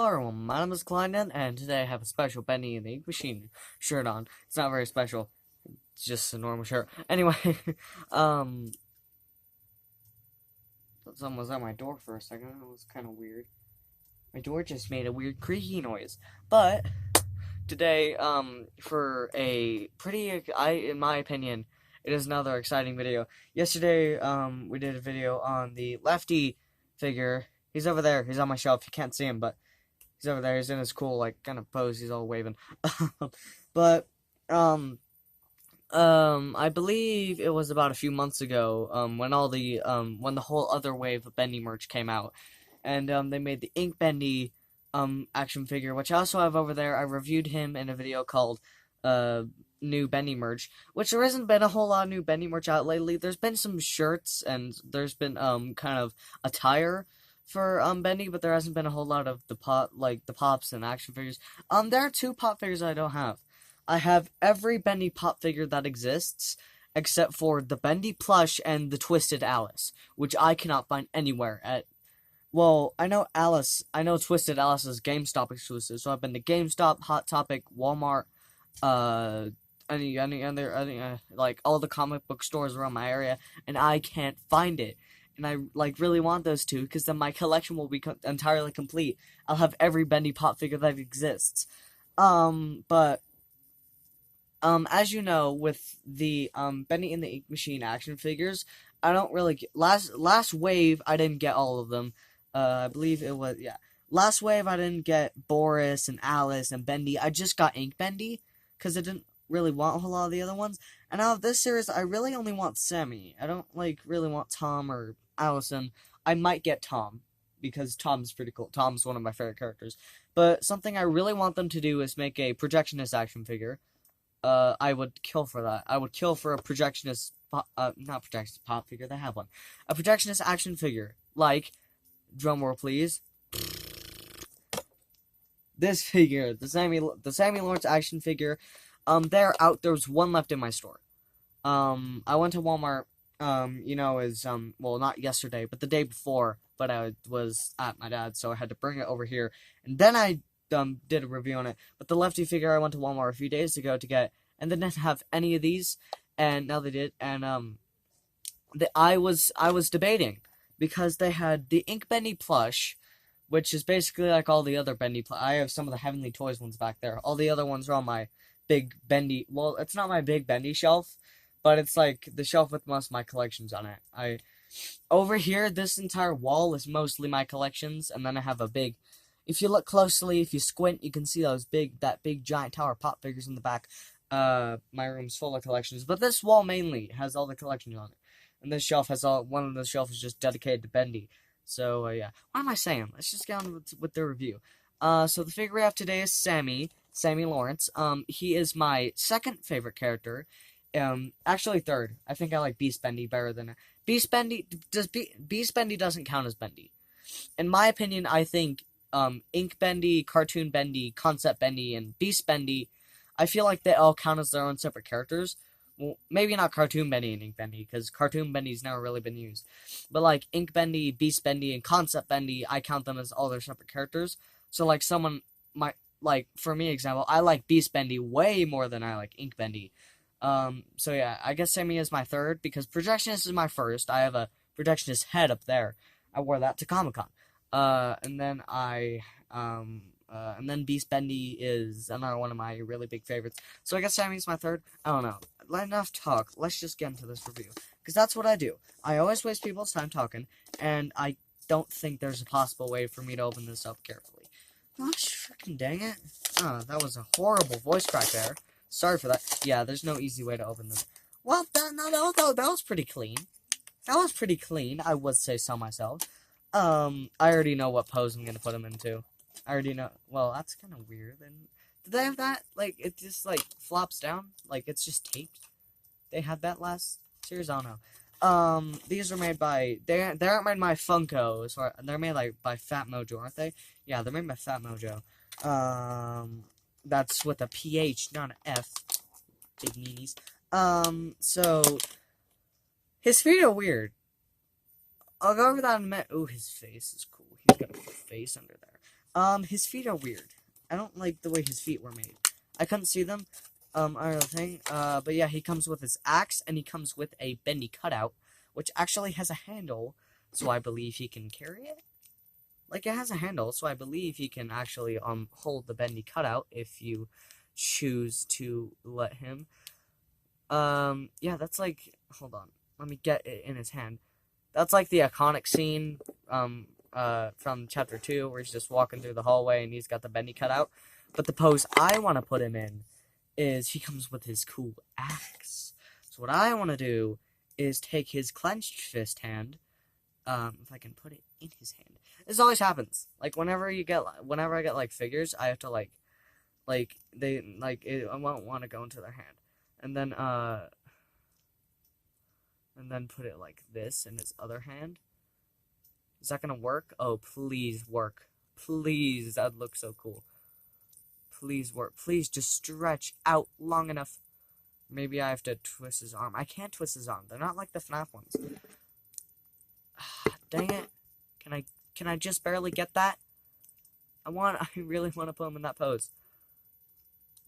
Hello everyone, my name is Kleinen, and today I have a special Bendy and the Ink Machine shirt on. It's not very special, it's just a normal shirt. Anyway, um, someone was at my door for a second, it was kind of weird. My door just made a weird creaky noise. But, today, for a pretty, in my opinion, it is another exciting video. Yesterday, we did a video on the Lefty figure. He's over there, he's on my shelf, you can't see him, but he's over there. He's in his cool, like, kind of pose. He's all waving. But, I believe it was about a few months ago, when when the whole other wave of Bendy merch came out. And, they made the Ink Bendy, action figure, which I also have over there. I reviewed him in a video called, new Bendy merch, which there hasn't been a whole lot of new Bendy merch out lately. There's been some shirts, and there's been, kind of attire for Bendy, but there hasn't been a whole lot of the pops and action figures. There are two pop figures I don't have. I have every Bendy pop figure that exists, except for the Bendy plush and the Twisted Alice, which I cannot find anywhere at. Well, I know Twisted Alice is GameStop exclusive, so I've been to GameStop, Hot Topic, Walmart, like all the comic book stores around my area, and I can't find it. And I, really want those two, because then my collection will be entirely complete. I'll have every Bendy pop figure that exists. But, as you know, with the, Bendy and the Ink Machine action figures, I don't really get, last wave, I didn't get all of them. I believe it was, yeah. Last wave, I didn't get Boris and Alice and Bendy. I just got Ink Bendy, because I didn't really want a whole lot of the other ones. And out of this series, I really only want Sammy. I don't, really want Tom or Allison. I might get Tom, because Tom's pretty cool. Tom's one of my favorite characters. But something I really want them to do is make a projectionist action figure. I would kill for that. I would kill for a projectionist, not projectionist pop figure, they have one. A projectionist action figure, like, drumroll please, this figure, the Sammy Lawrence action figure. There's one left in my store. I went to Walmart, well, not yesterday, but the day before, but I was at my dad's, so I had to bring it over here, and then I, did a review on it. But the Lefty figure I went to Walmart a few days ago to get, and they didn't have any of these, and now they did, and, I was debating, because they had the Ink Bendy plush, which is basically like all the other Bendy I have some of the Heavenly Toys ones back there. All the other ones are on my big Bendy, well, it's not my big Bendy shelf, but it's like the shelf with most of my collections on it. Over here, this entire wall is mostly my collections, and then I have a big, if you look closely, if you squint, you can see that big giant tower pop figures in the back. My room's full of collections, but this wall mainly has all the collections on it. And this shelf has one of the shelves is just dedicated to Bendy. So, yeah. What am I saying? Let's just get on with the review. So the figure we have today is Sammy Lawrence. He is my second favorite character. Actually third. I think I like Beast Bendy better than Beast Bendy. Beast Bendy doesn't count as Bendy. In my opinion, I think Ink Bendy, Cartoon Bendy, Concept Bendy, and Beast Bendy, I feel like they all count as their own separate characters. Well, maybe not Cartoon Bendy and Ink Bendy, because Cartoon Bendy's never really been used. But, like, Ink Bendy, Beast Bendy, and Concept Bendy, I count them as all their separate characters. So, like, someone might, like, for me, example, I like Beast Bendy way more than I like Ink Bendy. So, yeah, I guess Sammy is my third, because Projectionist is my first. I have a Projectionist head up there. I wore that to Comic-Con. And then Beast Bendy is another one of my really big favorites. So I guess Sammy's my third. I don't know. Enough talk. Let's just get into this review. Because that's what I do. I always waste people's time talking, and I don't think there's a possible way for me to open this up carefully. Gosh, freaking dang it. Oh, that was a horrible voice crack there. Sorry for that. Yeah, there's no easy way to open this. Well, that was pretty clean. That was pretty clean, I would say so myself. I already know what pose I'm gonna put him into. I already know. Well, that's kind of weird. And did they have that? Like, it just, like, flops down? Like, it's just taped? They had that last series? I don't know. These are made by, they aren't made by Funko, so they're made, like, by Fat Mojo, aren't they? Yeah, they're made by Fat Mojo. That's with a PH, not an F. Big meanies. So, his feet are weird. I'll go over that in a minute. Ooh, his face is cool. He's got a face under there. His feet are weird. I don't like the way his feet were made. I couldn't see them. I don't think. But yeah, he comes with his axe, and he comes with a bendy cutout, which actually has a handle, so I believe he can carry it. Like, it has a handle, so I believe he can actually hold the bendy cutout if you choose to let him. Yeah, that's like, hold on, let me get it in his hand. That's like the iconic scene from chapter 2 where he's just walking through the hallway and he's got the bendy cutout. But the pose I want to put him in is he comes with his cool axe. So what I want to do is take his clenched fist hand, if I can put it in his hand. This always happens. Like, whenever I get like figures, I have to I won't want to go into their hand. And then put it like this in his other hand. Is that gonna work? Oh, please work. Please, that would look so cool. Please work. Please just stretch out long enough. Maybe I have to twist his arm. I can't twist his arm. They're not like the FNAF ones. Dang it. Can I just barely get that? I really want to put him in that pose.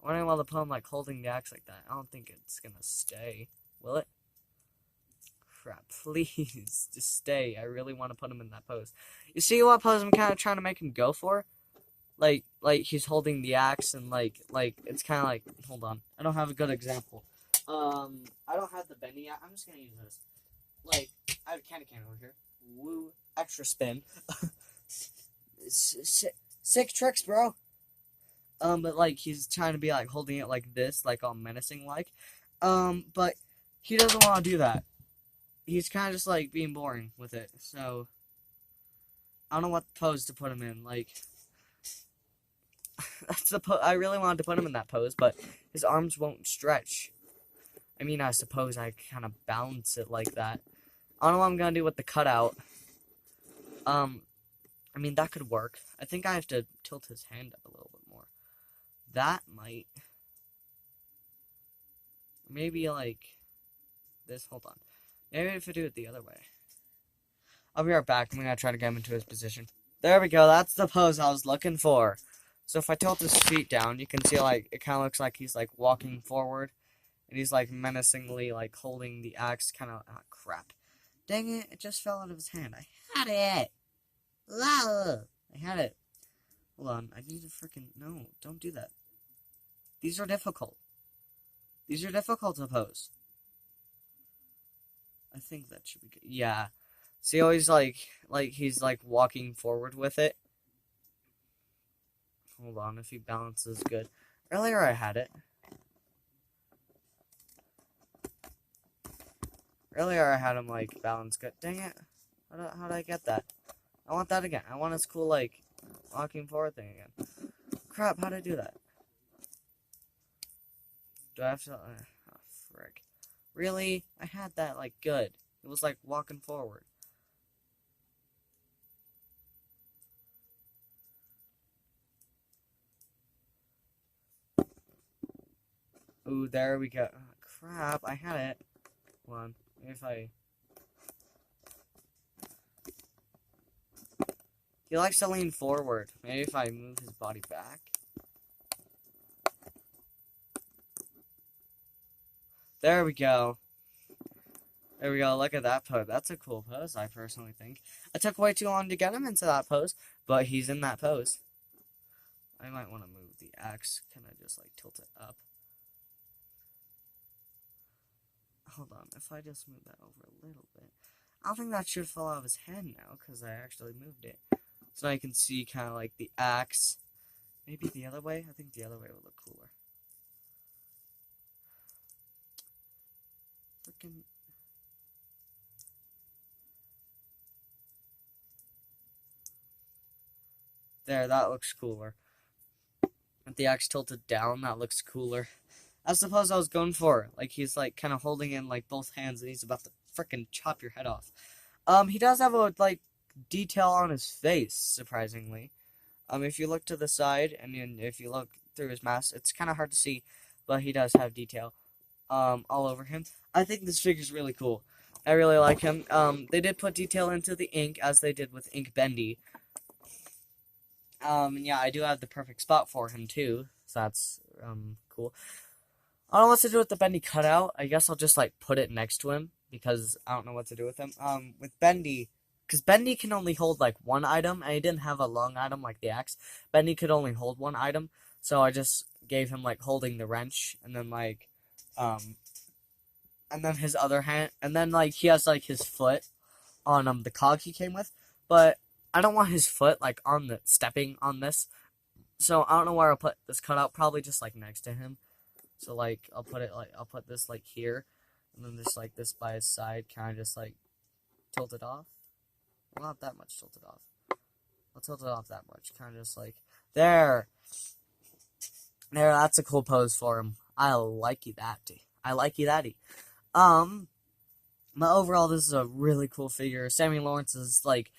I want him to put him like holding the axe like that. I don't think it's gonna stay. Will it? Crap, please, just stay. I really want to put him in that pose. You see what pose I'm kind of trying to make him go for? Like he's holding the axe and like it's kind of like, hold on. I don't have a good example. I don't have the bendy yet. I'm just going to use this. Like, I have a candy cane over here. Woo, extra spin. Sick tricks, bro. But like he's trying to be like holding it like this, like all menacing like. But he doesn't want to do that. He's kind of just like being boring with it. So I don't know what pose to put him in. Like, that's the I really wanted to put him in that pose, but his arms won't stretch. I mean, I suppose I kind of balance it like that. I don't know what I'm gonna do with the cutout. I mean, that could work. I think I have to tilt his hand up a little bit more. That might. Maybe like this. Hold on. Maybe if I do it the other way. I'll be right back. I'm gonna try to get him into his position. There we go. That's the pose I was looking for. So if I tilt his feet down, you can see like it kind of looks like he's like walking forward, and he's like menacingly like holding the axe. Kind of crap. Dang it! It just fell out of his hand. I had it. I had it. Hold on. I need to freaking no. Don't do that. These are difficult. These are difficult to pose. I think that should be good. Yeah. See how he's like he's like walking forward with it? Hold on, if he balances good. Earlier I had it. Earlier I had him like balance good. Dang it. How did I get that? I want that again. I want his cool like walking forward thing again. Crap, how did I do that? Do I have to oh, frick. Really? I had that like good. It was like walking forward. Ooh, there we go. Oh, crap, I had it. Hold on. Maybe if I... He likes to lean forward. Maybe if I move his body back. There we go. There we go. Look at that pose. That's a cool pose, I personally think. I took way too long to get him into that pose, but he's in that pose. I might want to move the axe. Can I just, like, tilt it up? Hold on. If I just move that over a little bit. I don't think that should fall out of his hand now, because I actually moved it. So now you can see kind of, like, the axe. Maybe the other way? I think the other way would look cooler. Freaking... There, that looks cooler. With the axe tilted down, that looks cooler. That's the pose I was going for. Like, he's, like, kind of holding in, like, both hands, and he's about to frickin' chop your head off. He does have a, like, detail on his face, surprisingly. If you look to the side, and then if you look through his mask, it's kind of hard to see, but he does have detail, all over him. I think this figure's really cool. I really like him. They did put detail into the ink, as they did with Ink Bendy. Yeah, I do have the perfect spot for him too, so that's cool. I don't know what to do with the Bendy cutout. I guess I'll just like put it next to him because I don't know what to do with him. With Bendy, because Bendy can only hold like one item, and he didn't have a long item like the axe. Bendy could only hold one item, so I just gave him like holding the wrench, and then like, and then his other hand, and then like he has like his foot on the cog he came with, but I don't want his foot like on the stepping on this, so I don't know where I'll put this cutout. Probably just like next to him. So like I'll put this like here, and then just like this by his side, kind of just like tilt it off. Well, not that much tilted off. I'll tilt it off that much, kind of just like there. There, that's a cool pose for him. I like you thatty. I like you thatty. But overall, this is a really cool figure. Sammy Lawrence is like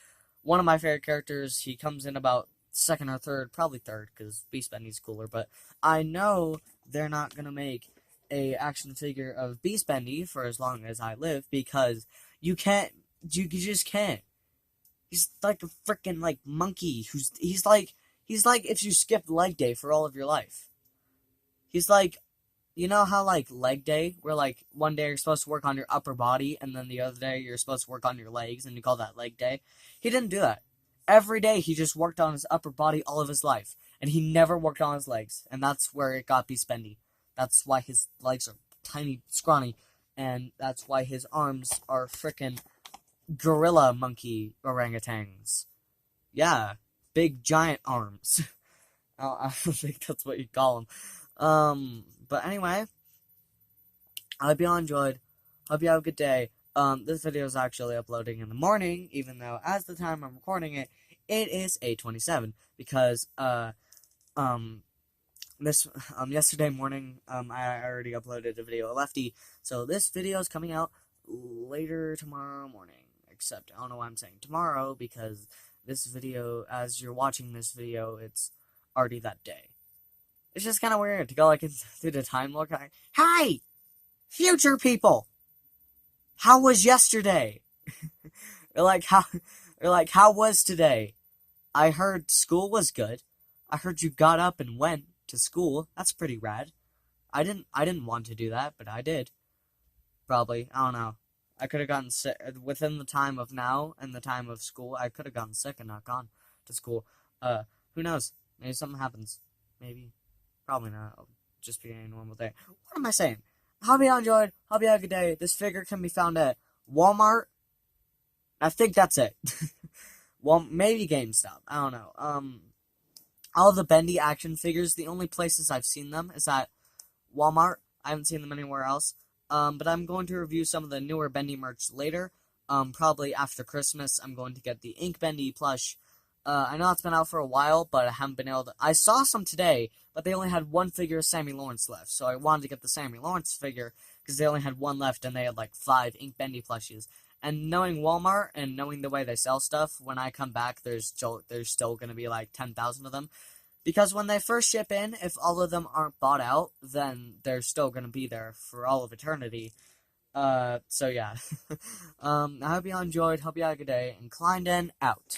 one of my favorite characters. He comes in about second or third, probably third, because Beast Bendy's cooler. But I know they're not gonna make a action figure of Beast Bendy for as long as I live because you can't. You just can't. He's like a freaking like monkey. He's like if you skipped leg day for all of your life. He's like, you know how like leg day, where like one day you're supposed to work on your upper body and then the other day you're supposed to work on your legs and you call that leg day? He didn't do that. Every day he just worked on his upper body all of his life. And he never worked on his legs. And that's where it got Beast Bendy. That's why his legs are tiny, scrawny. And that's why his arms are frickin' gorilla monkey orangutans. Yeah, big giant arms. I don't think that's what you call them. But anyway, I hope you all enjoyed. Hope you have a good day. This video is actually uploading in the morning, even though as the time I'm recording it, it is 8:27 because yesterday morning I already uploaded a video of Lefty, so this video is coming out later tomorrow morning. Except I don't know why I'm saying tomorrow because this video, as you're watching this video, it's already that day. It's just kind of weird to go like through the time look. Like, hi, future people. How was yesterday? Or like how was today? I heard school was good. I heard you got up and went to school. That's pretty rad. I didn't want to do that, but I did. Probably. I don't know. I could have gotten sick within the time of now and the time of school. I could have gotten sick and not gone to school. Who knows? Maybe something happens. Maybe. Probably not. It'll just be a normal day. What am I saying? Hope you all enjoyed. Hope you had a good day. This figure can be found at Walmart. I think that's it. Well, maybe GameStop. I don't know. All the Bendy action figures, the only places I've seen them is at Walmart. I haven't seen them anywhere else. But I'm going to review some of the newer Bendy merch later. Probably after Christmas, I'm going to get the Ink Bendy plush. I know it's been out for a while, but I haven't been able to... I saw some today, but they only had one figure of Sammy Lawrence left. So I wanted to get the Sammy Lawrence figure, because they only had one left, and they had like 5 Ink Bendy plushes. And knowing Walmart, and knowing the way they sell stuff, when I come back, there's still going to be like 10,000 of them. Because when they first ship in, if all of them aren't bought out, then they're still going to be there for all of eternity. So yeah. I hope you all enjoyed, hope you had a good day, and Klein Den out.